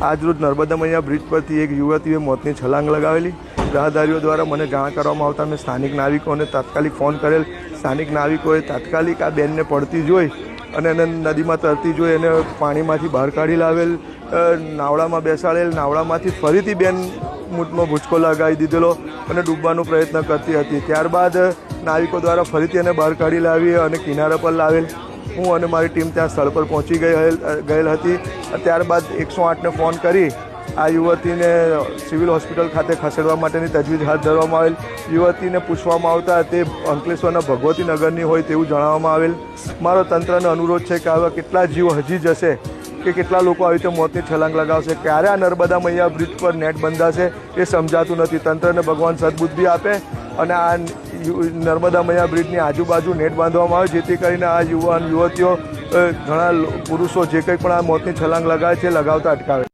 આજરોજ નર્મદા મૈયા બ્રિજ પરથી એક યુવતીએ મોતની છલાંગ લગાવેલી। રાહદારીઓ દ્વારા મને જાણ કરવામાં આવતા મેં સ્થાનિક નાવિકોને તાત્કાલિક ફોન કરેલ। સ્થાનિક નાવિકોએ તાત્કાલિક આ બેનને પડતી જોઈ અને એને નદીમાં તરતી જોઈ એને પાણીમાંથી બહાર કાઢી લાવેલ, નાવડામાં બેસાડેલ। નાવડામાંથી ફરીથી બેન મૂઠમાં ભૂચકો લગાવી દીધેલો અને ડૂબવાનો પ્રયત્ન કરતી હતી। ત્યારબાદ નાવિકો દ્વારા ફરીથી એને બહાર કાઢી લાવી અને કિનારા પર લાવેલ। હું અને મારી ટીમ ત્યાં સ્થળ પર પહોંચી ગયેલ હતી। ત્યારબાદ 108ને ફોન કરી આ યુવતીને સિવિલ હોસ્પિટલ ખાતે ખસેડવા માટેની તજવીજ હાથ ધરવામાં આવેલ। યુવતીને પૂછવામાં આવતા તે અંકલેશ્વરના ભગવતી નગરની હોય તેવું જણાવવામાં આવેલ। મારો તંત્રને અનુરોધ છે કે આવા કેટલા જીવ હજી જશે કે કેટલા લોકો આવી રીતે મોતની છલાંગ લગાવશે, ક્યારે આ નર્મદા મૈયા બ્રિજ પર નેટ બંધાશે એ સમજાતું નથી। તંત્રને ભગવાન સદબુદ્ધિ આપે અને આ નર્મદા મૈયા બ્રિજની આજુબાજુ નેટ બાંધવામાં આવે જેથી કરીને આ યુવાન યુવતીઓ ઘણા પુરુષો જે કંઈ પણ આ મોતની છલાંગ લગાવે છે લગાવતા અટકાવે।